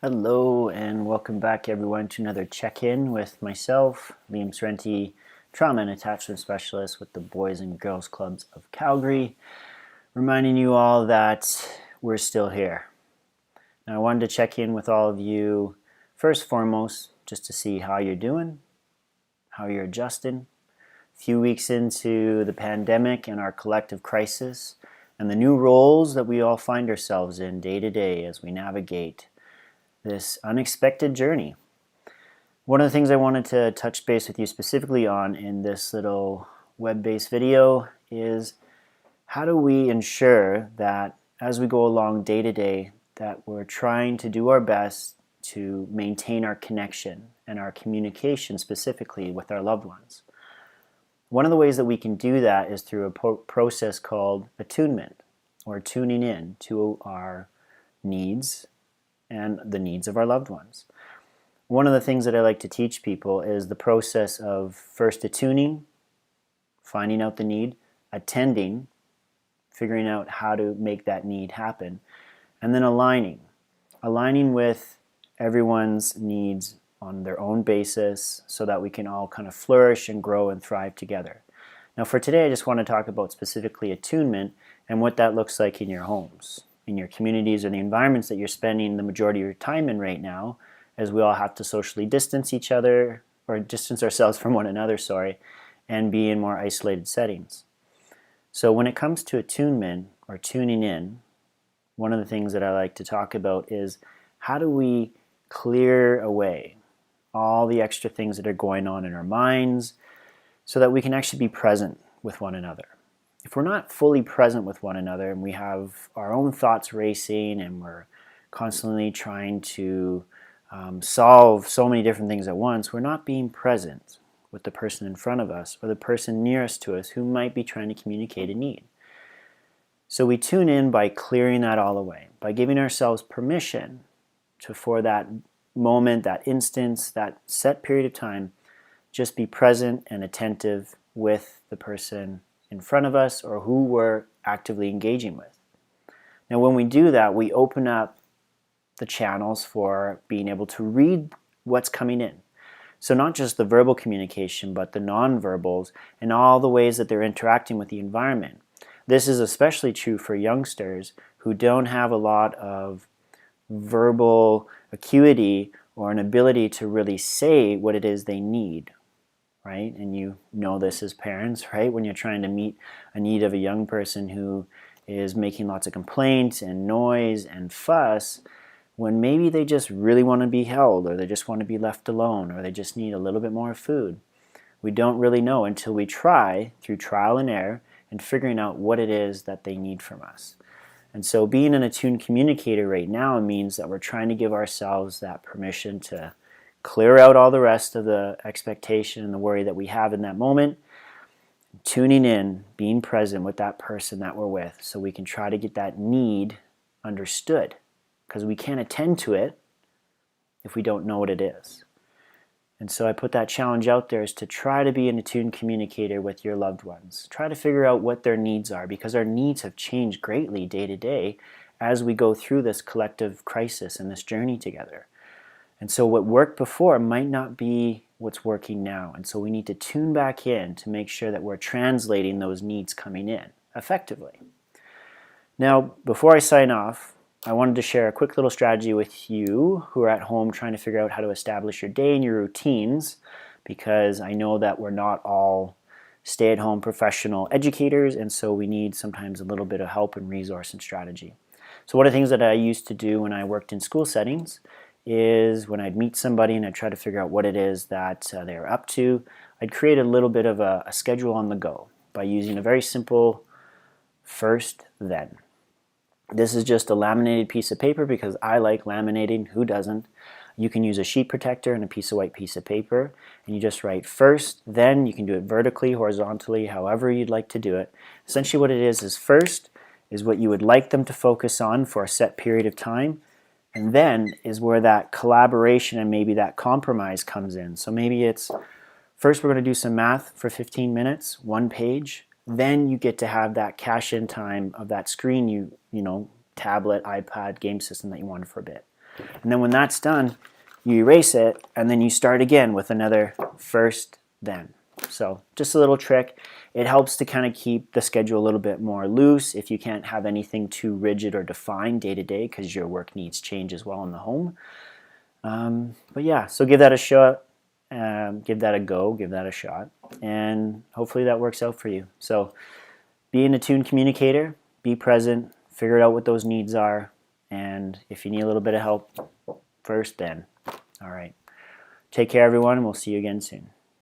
Hello and welcome back everyone to another check-in with myself, Liam Sorrenti, Trauma and Attachment Specialist with the Boys and Girls Clubs of Calgary, reminding you all that we're still here. Now I wanted to check in with all of you first and foremost just to see how you're doing, how you're adjusting. A few weeks into the pandemic and our collective crisis and the new roles that we all find ourselves in day to day as we navigate this unexpected journey. One of the things I wanted to touch base with you specifically on in this little web-based video is how do we ensure that as we go along day to day that we're trying to do our best to maintain our connection and our communication specifically with our loved ones. One of the ways that we can do that is through a process called attunement, or tuning in to our needs and the needs of our loved ones. One of the things that I like to teach people is the process of first attuning, finding out the need, attending, figuring out how to make that need happen, and then aligning with everyone's needs on their own basis so that we can all kind of flourish and grow and thrive together. Now for today I just want to talk about specifically attunement and what that looks like in your homes, in your communities, or the environments that you're spending the majority of your time in right now, as we all have to socially distance each other, or distance ourselves from one another, and be in more isolated settings. So when it comes to attunement or tuning in, one of the things that I like to talk about is how do we clear away all the extra things that are going on in our minds so that we can actually be present with one another. If we're not fully present with one another and we have our own thoughts racing and we're constantly trying to solve so many different things at once, we're not being present with the person in front of us or the person nearest to us who might be trying to communicate a need. So we tune in by clearing that all away, by giving ourselves permission to, for that moment, that instance, that set period of time, just be present and attentive with the person in front of us or who we're actively engaging with. Now when we do that, we open up the channels for being able to read what's coming in. So not just the verbal communication, but the non-verbals and all the ways that they're interacting with the environment. This is especially true for youngsters who don't have a lot of verbal acuity or an ability to really say what it is they need, right? And you know this as parents, right? When you're trying to meet a need of a young person who is making lots of complaints and noise and fuss, when maybe they just really want to be held, or they just want to be left alone, or they just need a little bit more food. We don't really know until we try, through trial and error, and figuring out what it is that they need from us. And so being an attuned communicator right now means that we're trying to give ourselves that permission to clear out all the rest of the expectation and the worry that we have in that moment, tuning in, being present with that person that we're with so we can try to get that need understood, because we can't attend to it if we don't know what it is. And so I put that challenge out there is to try to be an attuned communicator with your loved ones. Try to figure out what their needs are, because our needs have changed greatly day to day as we go through this collective crisis and this journey together. And so what worked before might not be what's working now. And so we need to tune back in to make sure that we're translating those needs coming in effectively. Now, before I sign off, I wanted to share a quick little strategy with you who are at home trying to figure out how to establish your day and your routines, because I know that we're not all stay-at-home professional educators, and so we need sometimes a little bit of help and resource and strategy. So one of the things that I used to do when I worked in school settings is when I'd meet somebody and I'd try to figure out what it is that they're up to, I'd create a little bit of a schedule on the go by using a very simple first then. This is just a laminated piece of paper because I like laminating. Who doesn't? You can use a sheet protector and a piece of white piece of paper, and you just write first, then. You can do it vertically, horizontally, however you'd like to do it. Essentially what it is first is what you would like them to focus on for a set period of time, and then is where that collaboration and maybe that compromise comes in. So maybe it's first we're going to do some math for 15 minutes, one page. Then you get to have that cash-in time of that screen you tablet, iPad, game system that you wanted for a bit. And then when that's done, you erase it, and then you start again with another first, then. So just a little trick. It helps to kind of keep the schedule a little bit more loose if you can't have anything too rigid or defined day to day because your work needs change as well in the home. But yeah, so give that a shot, give that a go, give that a shot, and hopefully that works out for you. So be an attuned communicator, be present, figure out what those needs are, and if you need a little bit of help, first, then. All right. Take care, everyone, and we'll see you again soon.